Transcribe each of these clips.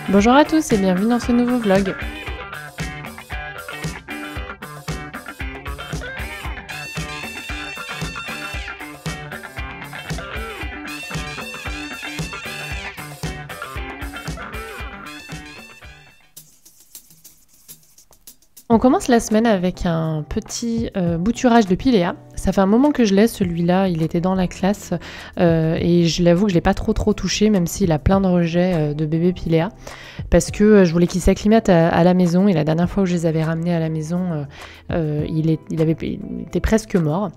Bonjour à tous et bienvenue dans ce nouveau vlog. On commence la semaine avec un petit bouturage de Pilea. Ça fait un moment que je l'ai, celui-là, il était dans la classe et je l'avoue que je ne l'ai pas trop touché, même s'il a plein de rejets de bébé Pilea, parce que je voulais qu'il s'acclimate à la maison, et la dernière fois où je les avais ramenés à la maison, il était presque mort.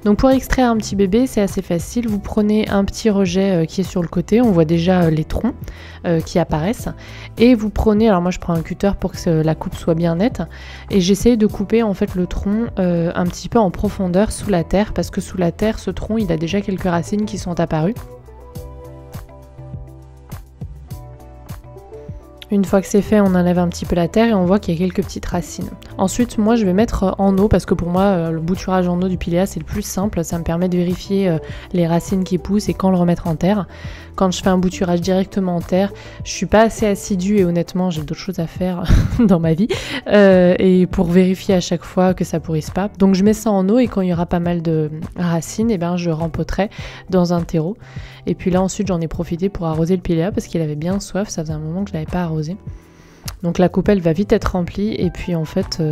Donc pour extraire un petit bébé, c'est assez facile, vous prenez un petit rejet qui est sur le côté, on voit déjà les troncs qui apparaissent, et vous prenez, alors moi je prends un cutter pour que la coupe soit bien nette, et j'essaye de couper en fait le tronc un petit peu en profondeur sous la terre, parce que sous la terre, ce tronc, il a déjà quelques racines qui sont apparues. Une fois que c'est fait, on enlève un petit peu la terre et on voit qu'il y a quelques petites racines. Ensuite, moi, je vais mettre en eau, parce que pour moi, le bouturage en eau du Pilea, c'est le plus simple. Ça me permet de vérifier les racines qui poussent et quand le remettre en terre. Quand je fais un bouturage directement en terre, je suis pas assez assidue et honnêtement, j'ai d'autres choses à faire dans ma vie. Et pour vérifier à chaque fois que ça pourrisse pas. Donc, je mets ça en eau et quand il y aura pas mal de racines, et ben, je rempoterai dans un terreau. Et puis là, ensuite, j'en ai profité pour arroser le Pilea parce qu'il avait bien soif. Ça faisait un moment que je l'avais pas arrosé. Donc la coupelle va vite être remplie et puis en fait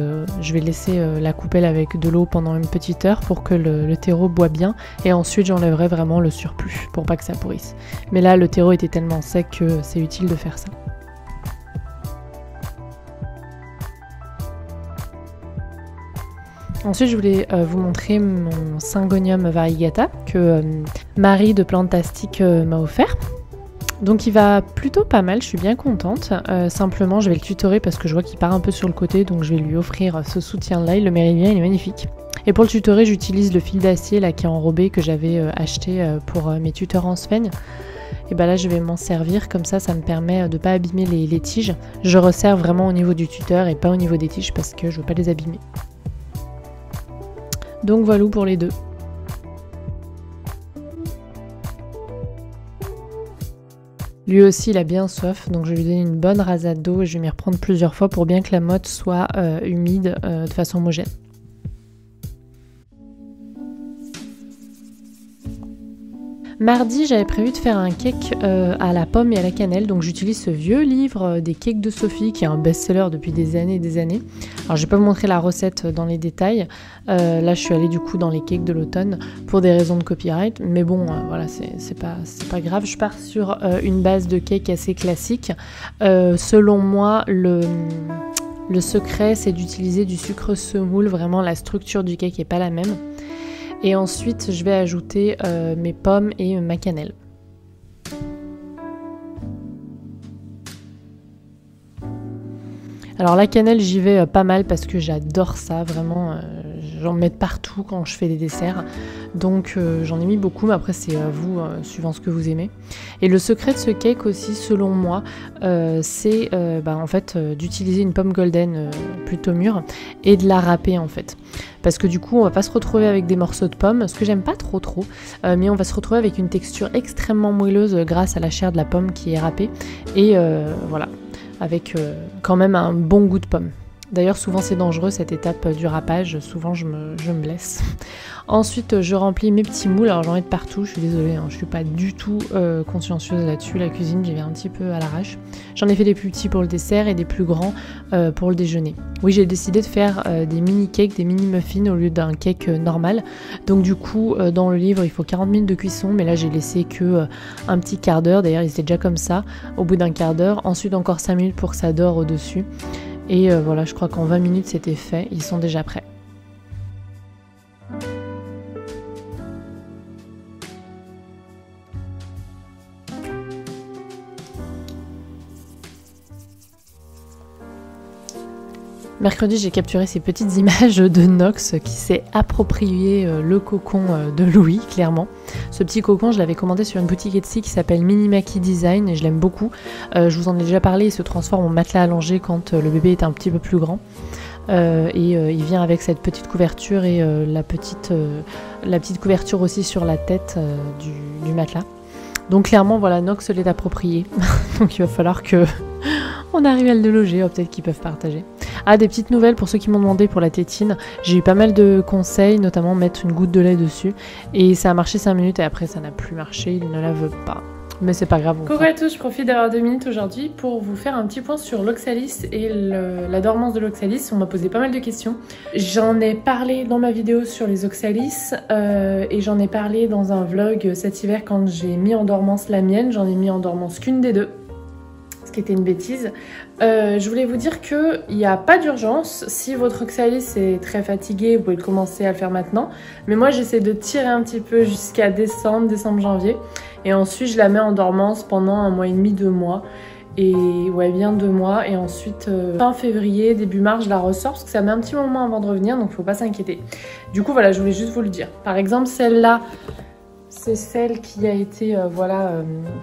je vais laisser la coupelle avec de l'eau pendant une petite heure pour que le terreau boit bien, et ensuite j'enlèverai vraiment le surplus pour pas que ça pourrisse. Mais là le terreau était tellement sec que c'est utile de faire ça. Ensuite, je voulais vous montrer mon Syngonium variegata que Marie de Plantastic m'a offert. Donc il va plutôt pas mal, je suis bien contente. Simplement, je vais le tutorer parce que je vois qu'il part un peu sur le côté, donc je vais lui offrir ce soutien-là. Il le mérite bien, il est magnifique. Et pour le tutorer, j'utilise le fil d'acier là qui est enrobé, que j'avais acheté pour mes tuteurs en Sphène. Et bah là, je vais m'en servir, comme ça me permet de pas abîmer les tiges. Je resserre vraiment au niveau du tuteur et pas au niveau des tiges parce que je veux pas les abîmer. Donc voilà pour les deux. Lui aussi il a bien soif, donc je vais lui donner une bonne rasade d'eau et je vais m'y reprendre plusieurs fois pour bien que la motte soit humide de façon homogène. Mardi, j'avais prévu de faire un cake à la pomme et à la cannelle, donc j'utilise ce vieux livre des cakes de Sophie qui est un best-seller depuis des années et des années. Alors je vais pas vous montrer la recette dans les détails, là je suis allée du coup dans les cakes de l'automne pour des raisons de copyright, mais bon voilà, c'est pas grave. Je pars sur une base de cake assez classique. Selon moi, le secret c'est d'utiliser du sucre semoule, vraiment la structure du cake n'est pas la même. Et ensuite, je vais ajouter mes pommes et ma cannelle. Alors la cannelle, j'y vais pas mal parce que j'adore ça, vraiment. J'en mets partout quand je fais des desserts. Donc j'en ai mis beaucoup, mais après c'est à vous, suivant ce que vous aimez. Et le secret de ce cake aussi, selon moi, c'est en fait d'utiliser une pomme golden plutôt mûre et de la râper en fait. Parce que du coup on va pas se retrouver avec des morceaux de pommes, ce que j'aime pas trop, mais on va se retrouver avec une texture extrêmement moelleuse grâce à la chair de la pomme qui est râpée. Et voilà, avec quand même un bon goût de pomme. D'ailleurs souvent c'est dangereux cette étape du râpage, souvent je me blesse. Ensuite je remplis mes petits moules, alors j'en mets de partout, je suis désolée, je suis pas du tout consciencieuse là-dessus, la cuisine j'y vais un petit peu à l'arrache. J'en ai fait des plus petits pour le dessert et des plus grands pour le déjeuner. Oui, j'ai décidé de faire des mini cakes, des mini muffins au lieu d'un cake normal. Donc du coup dans le livre il faut 40 minutes de cuisson, mais là j'ai laissé que un petit quart d'heure, d'ailleurs ils étaient déjà comme ça au bout d'un quart d'heure. Ensuite encore 5 minutes pour que ça dore au-dessus. Et voilà, je crois qu'en 20 minutes c'était fait, ils sont déjà prêts. Mercredi, j'ai capturé ces petites images de Nox qui s'est approprié le cocon de Louis, clairement. Ce petit cocon, je l'avais commandé sur une boutique Etsy qui s'appelle Minimaki Design et je l'aime beaucoup. Je vous en ai déjà parlé, il se transforme en matelas allongé quand le bébé est un petit peu plus grand. Il vient avec cette petite couverture et la petite couverture aussi sur la tête du matelas. Donc clairement, voilà, Nox l'est approprié. Donc il va falloir que On arrive à le loger, peut-être qu'ils peuvent partager. Ah, des petites nouvelles pour ceux qui m'ont demandé pour la tétine. J'ai eu pas mal de conseils, notamment mettre une goutte de lait dessus. Et ça a marché 5 minutes et après ça n'a plus marché, il ne la veut pas. Mais c'est pas grave. Coucou à tous, je profite d'avoir 2 minutes aujourd'hui pour vous faire un petit point sur l'Oxalis et la dormance de l'Oxalis. On m'a posé pas mal de questions. J'en ai parlé dans ma vidéo sur les Oxalis et j'en ai parlé dans un vlog cet hiver quand j'ai mis en dormance la mienne. J'en ai mis en dormance qu'une des deux, ce qui était une bêtise. Je voulais vous dire qu'il n'y a pas d'urgence. Si votre Oxalis est très fatigué, vous pouvez commencer à le faire maintenant. Mais moi, j'essaie de tirer un petit peu jusqu'à décembre-janvier. Et ensuite, je la mets en dormance pendant 1 mois et demi, 2 mois. Et ouais, bien 2 mois. Et ensuite, fin février, début mars, je la ressors parce que ça met un petit moment avant de revenir. Donc, il ne faut pas s'inquiéter. Du coup, voilà, je voulais juste vous le dire. Par exemple, celle-là, c'est celle qui a été,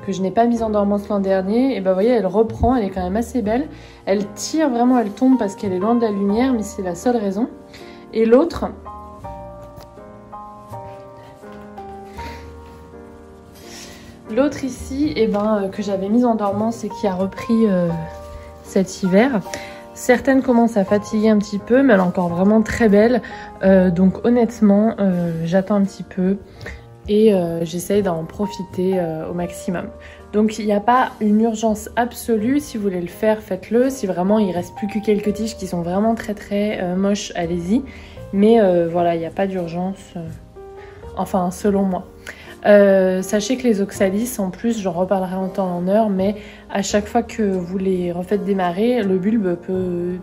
que je n'ai pas mise en dormance l'an dernier. Et bah, vous voyez, elle reprend, elle est quand même assez belle. Elle tire vraiment, elle tombe parce qu'elle est loin de la lumière, mais c'est la seule raison. Et l'autre, ici, que j'avais mise en dormance et qui a repris cet hiver. Certaines commencent à fatiguer un petit peu, mais elle est encore vraiment très belle. Donc honnêtement, j'attends un petit peu. Et j'essaye d'en profiter au maximum. Donc il n'y a pas une urgence absolue. Si vous voulez le faire, faites-le. Si vraiment il reste plus que quelques tiges qui sont vraiment très moches, allez-y. Mais voilà, il n'y a pas d'urgence. Enfin, selon moi. Sachez que les Oxalis, en plus, j'en reparlerai en temps et en heure, mais à chaque fois que vous les refaites démarrer, le bulbe peut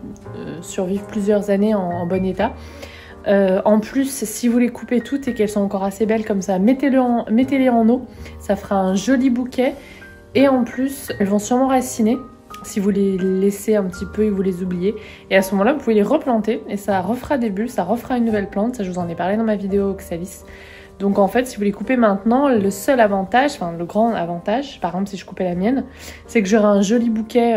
survivre plusieurs années en bon état. En plus, si vous les coupez toutes et qu'elles sont encore assez belles comme ça, mettez-les en eau, ça fera un joli bouquet. Et en plus, elles vont sûrement raciner si vous les laissez un petit peu et vous les oubliez. Et à ce moment-là, vous pouvez les replanter et ça refera des bulles, ça refera une nouvelle plante. Ça, je vous en ai parlé dans ma vidéo Oxalis. Donc en fait, si vous les coupez maintenant, le seul avantage, enfin le grand avantage, par exemple si je coupais la mienne, c'est que j'aurai un joli bouquet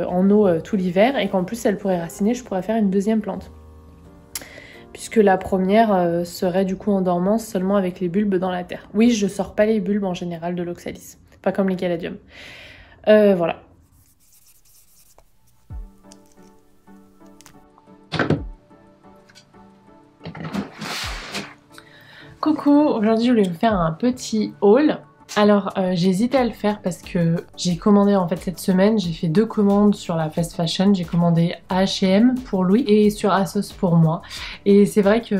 en eau tout l'hiver et qu'en plus elle pourrait raciner, je pourrais faire une deuxième plante. Puisque la première serait du coup en dormance seulement avec les bulbes dans la terre. Oui, je sors pas les bulbes en général de l'Oxalis, pas comme les caladiums. Voilà. Coucou, aujourd'hui je voulais vous faire un petit haul. Alors j'ai hésité à le faire parce que j'ai commandé en fait cette semaine, j'ai fait 2 commandes sur la fast fashion, j'ai commandé à H&M pour Louis et sur ASOS pour moi. Et c'est vrai que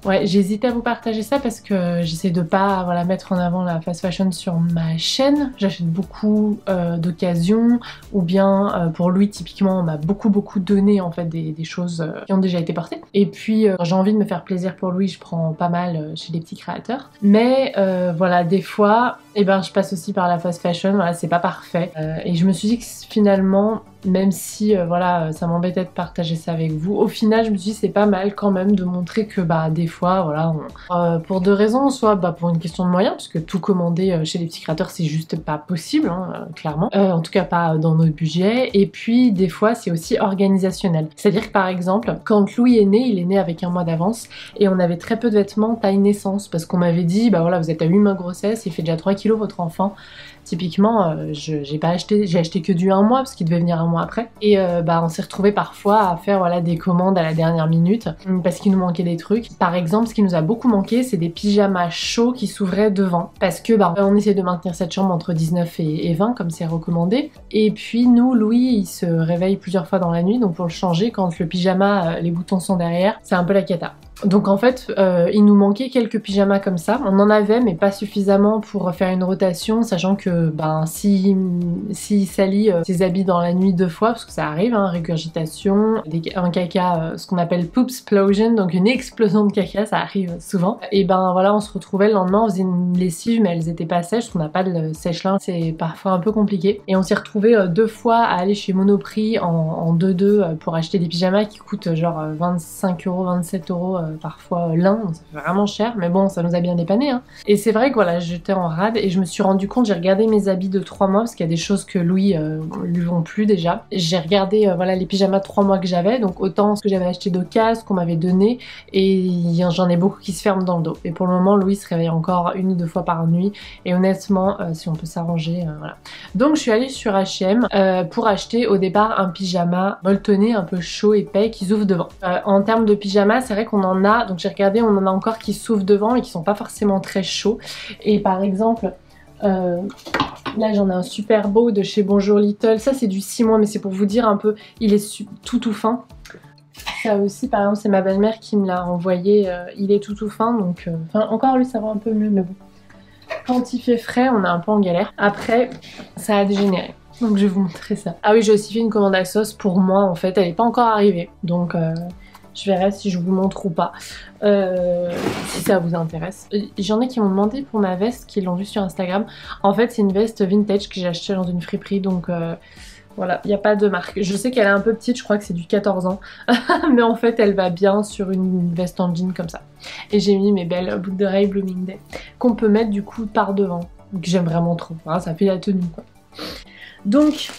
ouais, j'ai hésité à vous partager ça parce que j'essaie de pas mettre en avant la fast fashion sur ma chaîne. J'achète beaucoup d'occasions ou bien pour Louis typiquement on m'a beaucoup donné en fait des choses qui ont déjà été portées. Et puis quand j'ai envie de me faire plaisir pour Louis, je prends pas mal chez les petits créateurs. Mais voilà, des fois, je passe aussi par la fast fashion, voilà, c'est pas parfait. Et je me suis dit que finalement, même si ça m'embêtait de partager ça avec vous, au final je me suis dit c'est pas mal quand même de montrer que des fois voilà, pour 2 raisons, soit pour une question de moyens, parce que tout commander chez les petits créateurs c'est juste pas possible, hein, clairement, en tout cas pas dans notre budget, et puis des fois c'est aussi organisationnel, c'est à dire que par exemple quand Louis est né, il est né avec 1 mois d'avance et on avait très peu de vêtements taille naissance parce qu'on m'avait dit voilà vous êtes à 8 mois de grossesse, il fait déjà 3 kilos votre enfant. Typiquement, j'ai acheté que du 1 mois parce qu'il devait venir 1 mois après. Et on s'est retrouvé parfois à faire des commandes à la dernière minute parce qu'il nous manquait des trucs. Par exemple, ce qui nous a beaucoup manqué, c'est des pyjamas chauds qui s'ouvraient devant. Parce que on essaie de maintenir cette chambre entre 19 et 20 comme c'est recommandé. Et puis nous, Louis, il se réveille plusieurs fois dans la nuit, donc pour le changer, quand le pyjama, les boutons sont derrière, c'est un peu la cata. Donc en fait, il nous manquait quelques pyjamas comme ça. On en avait, mais pas suffisamment pour faire une rotation, sachant que s'il salit ses habits dans la nuit 2 fois, parce que ça arrive, hein, régurgitation, un caca, ce qu'on appelle poop explosion, donc une explosion de caca, ça arrive souvent. Et voilà, on se retrouvait le lendemain, on faisait une lessive, mais elles étaient pas sèches, parce qu'on n'a pas de sèche-linge, c'est parfois un peu compliqué. Et on s'est retrouvés 2 fois à aller chez Monoprix en 2-2 pour acheter des pyjamas qui coûtent genre 25 €, 27 € parfois l'un, ça fait vraiment cher, mais bon, ça nous a bien dépanné, hein. Et c'est vrai que voilà, j'étais en rade et je me suis rendu compte, j'ai regardé mes habits de 3 mois, parce qu'il y a des choses que Louis lui vont plus déjà. J'ai regardé voilà les pyjamas de 3 mois que j'avais, donc autant ce que j'avais acheté d'occasion, qu'on m'avait donné, et j'en ai beaucoup qui se ferment dans le dos. Et pour le moment, Louis se réveille encore 1 ou 2 fois par nuit, et honnêtement, si on peut s'arranger, voilà. Donc je suis allée sur H&M pour acheter au départ un pyjama molletonné, un peu chaud, épais, qui s'ouvre devant. En termes de pyjama, c'est vrai qu'on en a, donc j'ai regardé, on en a encore qui s'ouvrent devant, mais qui sont pas forcément très chauds. Et par exemple, là j'en ai un super beau de chez Bonjour Little, ça c'est du 6 mois, mais c'est pour vous dire un peu, il est tout fin. Ça aussi par exemple c'est ma belle-mère qui me l'a envoyé, il est tout fin, donc enfin encore lui ça va un peu mieux, mais bon. Quand il fait frais on est un peu en galère. Après ça a dégénéré, donc je vais vous montrer ça. Ah oui, j'ai aussi fait une commande à sauce pour moi en fait, elle n'est pas encore arrivée, donc je verrai si je vous montre ou pas, si ça vous intéresse. J'en ai qui m'ont demandé pour ma veste, qui l'ont vue sur Instagram. En fait c'est une veste vintage que j'ai achetée dans une friperie, donc voilà, il n'y a pas de marque. Je sais qu'elle est un peu petite, je crois que c'est du 14 ans, mais en fait elle va bien sur une veste en jean comme ça. Et j'ai mis mes belles boucles d'oreilles Bloomingday, qu'on peut mettre du coup par devant, que j'aime vraiment trop, hein, ça fait la tenue quoi. Donc,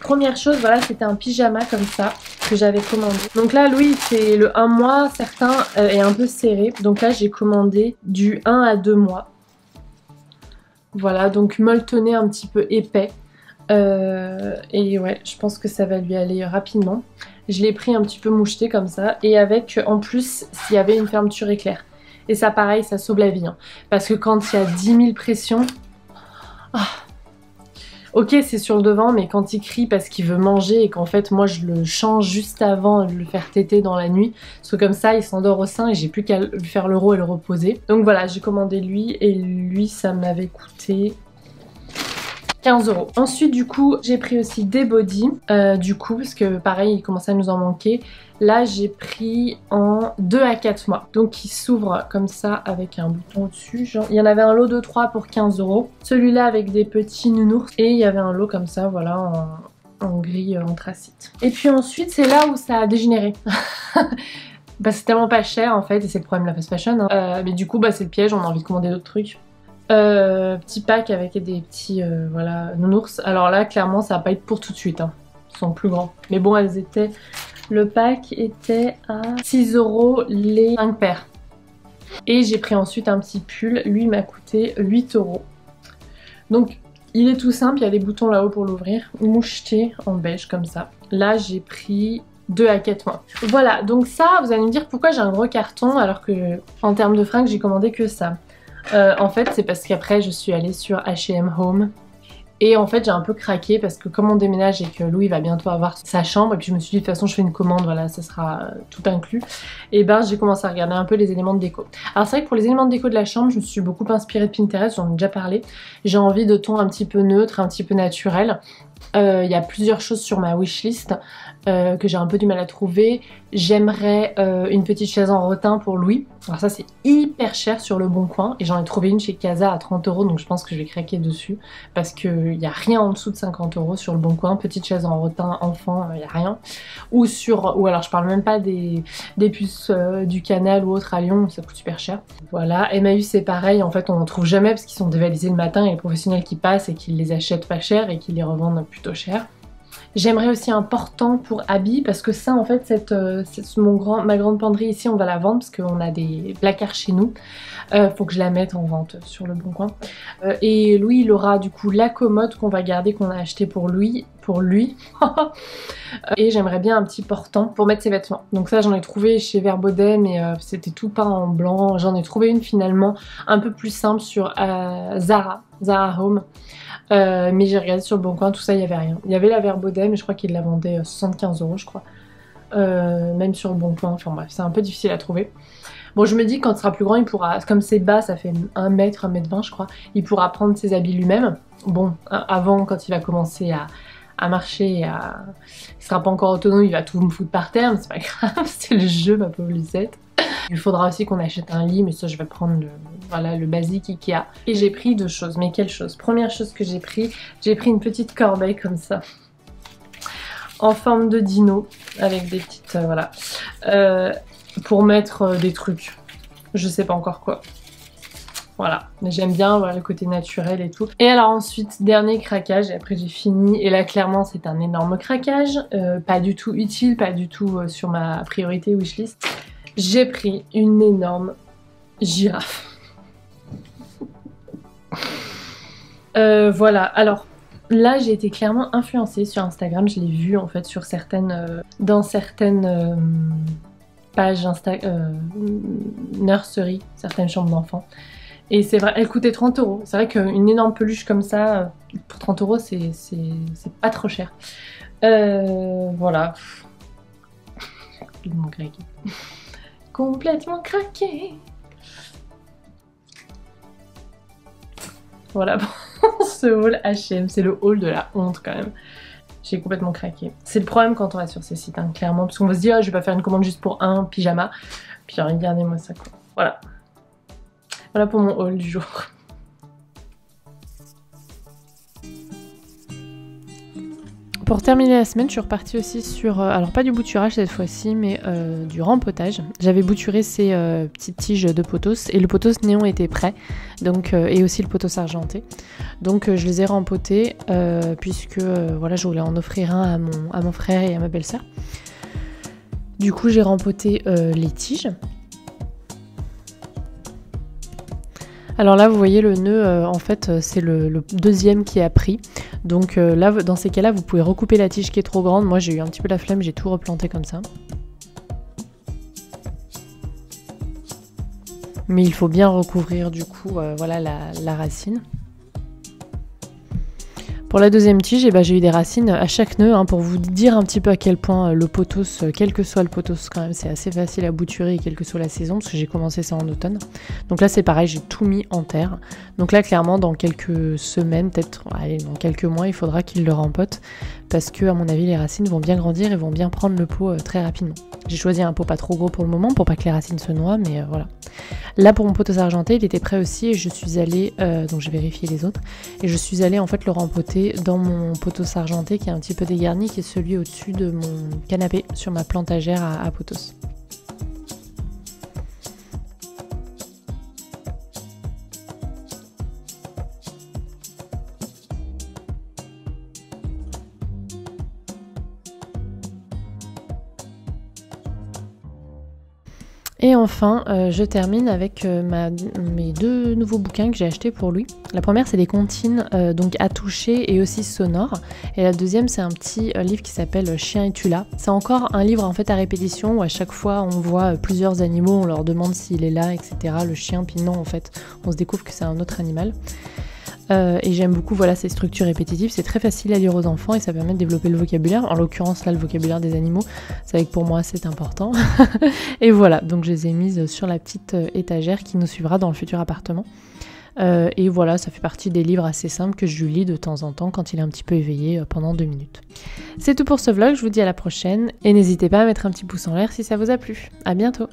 première chose, voilà, c'était un pyjama comme ça, que j'avais commandé. Donc là, Louis, c'est le 1 mois, certains est un peu serré. Donc là, j'ai commandé du 1 à 2 mois. Voilà, donc molletonné un petit peu épais. Et ouais, je pense que ça va lui aller rapidement. Je l'ai pris un petit peu moucheté comme ça. Et avec, en plus, s'il y avait une fermeture éclair. Et ça, pareil, ça sauve la vie. Hein. Parce que quand il y a 10 000 pressions... Ah, ok, c'est sur le devant, mais quand il crie parce qu'il veut manger et qu'en fait moi je le change juste avant de le faire téter dans la nuit, parce que comme ça il s'endort au sein et j'ai plus qu'à lui faire le l'euro et le reposer. Donc voilà, j'ai commandé lui et lui ça m'avait coûté 15 €. Ensuite du coup j'ai pris aussi des bodys, du coup parce que pareil il commençait à nous en manquer. Là j'ai pris en 2 à 4 mois, donc il s'ouvre comme ça avec un bouton au-dessus. Il y en avait un lot de 3 pour 15 €, celui-là avec des petits nounours, et il y avait un lot comme ça voilà en gris anthracite. Et puis ensuite c'est là où ça a dégénéré. Bah, c'est tellement pas cher en fait, et c'est le problème de la fast fashion, hein. Mais du coup bah, c'est le piège, on a envie de commander d'autres trucs. Petit pack avec des petits voilà, nounours. Alors là clairement ça va pas être pour tout de suite, hein. Ils sont plus grands. Mais bon elles étaient... Le pack était à 6 € les 5 paires. Et j'ai pris ensuite un petit pull, lui m'a coûté 8 €. Donc il est tout simple, il y a des boutons là-haut pour l'ouvrir, moucheté en beige comme ça. Là j'ai pris 2 à 4 mois. Voilà, donc ça vous allez me dire pourquoi j'ai un gros carton alors que en termes de fringues j'ai commandé que ça. En fait c'est parce qu'après je suis allée sur H&M Home. Et en fait j'ai un peu craqué parce que comme on déménage et que Louis va bientôt avoir sa chambre, et puis je me suis dit de toute façon je fais une commande, voilà ça sera tout inclus, et ben j'ai commencé à regarder un peu les éléments de déco. Alors c'est vrai que pour les éléments de déco de la chambre je me suis beaucoup inspirée de Pinterest, j'en ai déjà parlé. J'ai envie de tons un petit peu neutres, un petit peu naturels. Il y a plusieurs choses sur ma wishlist que j'ai un peu du mal à trouver. J'aimerais une petite chaise en rotin pour Louis. Alors ça c'est hyper cher sur le Bon Coin et j'en ai trouvé une chez Casa à 30 €, donc je pense que je vais craquer dessus parce qu'il n'y a rien en dessous de 50 € sur le Bon Coin. Petite chaise en rotin enfant, il n'y a rien. Ou alors je parle même pas des puces du Canal ou autre à Lyon, ça coûte super cher. Voilà, Emmaüs c'est pareil, en fait on en trouve jamais parce qu'ils sont dévalisés le matin et les professionnels qui passent et qui les achètent pas cher et qui les revendent plutôt cher. J'aimerais aussi un portant pour habits parce que ça en fait ma grande penderie ici on va la vendre parce qu'on a des placards chez nous. Faut que je la mette en vente sur le Bon Coin. Et Louis il aura du coup la commode qu'on va garder, qu'on a acheté pour lui. Et j'aimerais bien un petit portant pour mettre ses vêtements. Donc ça j'en ai trouvé chez Verbaudet mais c'était tout peint en blanc. J'en ai trouvé une finalement un peu plus simple sur Zara Home. Mais j'ai regardé sur le Bon Coin, tout ça il n'y avait rien. Il y avait la Verbaudet mais je crois qu'il la vendait 75 € je crois. Même sur le Bon Coin, enfin bref c'est un peu difficile à trouver. Bon je me dis que quand il sera plus grand il pourra, comme c'est bas ça fait 1 mètre, 1 mètre 20 je crois, il pourra prendre ses habits lui-même. Bon avant quand il va commencer à marcher, il sera pas encore autonome, il va tout me foutre par terre mais c'est pas grave, c'est le jeu ma pauvre Lucette. Il faudra aussi qu'on achète un lit, mais ça je vais prendre le basique Ikea. Et j'ai pris 2 choses, mais quelles choses? Première chose que j'ai pris une petite corbeille comme ça, en forme de dino, avec des petites, voilà. pour mettre des trucs. Je sais pas encore quoi. Voilà, mais j'aime bien voilà, le côté naturel et tout. Et alors ensuite, dernier craquage, et après j'ai fini. Et là, clairement, c'est un énorme craquage. Pas du tout utile, pas du tout sur ma priorité wishlist. J'ai pris une énorme girafe. Voilà, alors là, j'ai été clairement influencée sur Instagram. Je l'ai vu en fait sur certaines... dans certaines... pages nursery, certaines chambres d'enfants. Et c'est vrai, elle coûtait 30 €. C'est vrai qu'une énorme peluche comme ça, pour 30 €, c'est pas trop cher. Voilà. Complètement craqué. Complètement craqué. Voilà pour ce haul H&M. C'est le haul de la honte quand même. J'ai complètement craqué. C'est le problème quand on va sur ces sites, hein, clairement. Parce qu'on va se dire, ah, je vais pas faire une commande juste pour un pyjama. Puis regardez-moi ça quoi. Voilà. Voilà pour mon haul du jour. Pour terminer la semaine, je suis repartie aussi sur, alors pas du bouturage cette fois-ci, mais du rempotage. J'avais bouturé ces petites tiges de pothos et le pothos néon était prêt, donc, et aussi le pothos argenté. Donc je les ai rempotés puisque voilà, je voulais en offrir un à mon frère et à ma belle-sœur. Du coup j'ai rempoté les tiges. Alors là vous voyez le nœud, en fait c'est le deuxième qui a pris. Donc là dans ces cas là vous pouvez recouper la tige qui est trop grande. Moi j'ai eu un petit peu la flemme, j'ai tout replanté comme ça. Mais il faut bien recouvrir du coup voilà la racine. Pour la deuxième tige, j'ai eu des racines à chaque nœud, hein, pour vous dire un petit peu à quel point le pothos, quel que soit le pothos quand même, c'est assez facile à bouturer, quelle que soit la saison, parce que j'ai commencé ça en automne. Donc là c'est pareil, j'ai tout mis en terre. Donc là clairement dans quelques semaines, peut-être dans quelques mois, il faudra qu'il le rempote, parce que à mon avis les racines vont bien grandir et vont bien prendre le pot très rapidement. J'ai choisi un pot pas trop gros pour le moment, pour pas que les racines se noient, mais voilà. Là pour mon pothos argenté, il était prêt aussi et je suis allée, donc j'ai vérifié les autres, et je suis allée en fait le rempoter dans mon pothos argenté qui est un petit peu dégarni, qui est celui au-dessus de mon canapé sur ma plantagère à pothos. Et enfin, je termine avec mes deux nouveaux bouquins que j'ai achetés pour lui. La première, c'est des comptines donc à toucher et aussi sonores. Et la deuxième, c'est un petit livre qui s'appelle Chien es-tu là. C'est encore un livre en fait à répétition où à chaque fois on voit plusieurs animaux, on leur demande s'il est là, etc. Le chien, puis non, en fait, on se découvre que c'est un autre animal. Et j'aime beaucoup voilà, ces structures répétitives, c'est très facile à lire aux enfants et ça permet de développer le vocabulaire. En l'occurrence là le vocabulaire des animaux, c'est vrai que pour moi c'est important. Et voilà, donc je les ai mises sur la petite étagère qui nous suivra dans le futur appartement. Et voilà, ça fait partie des livres assez simples que je lui lis de temps en temps quand il est un petit peu éveillé pendant 2 minutes. C'est tout pour ce vlog, je vous dis à la prochaine et n'hésitez pas à mettre un petit pouce en l'air si ça vous a plu. À bientôt.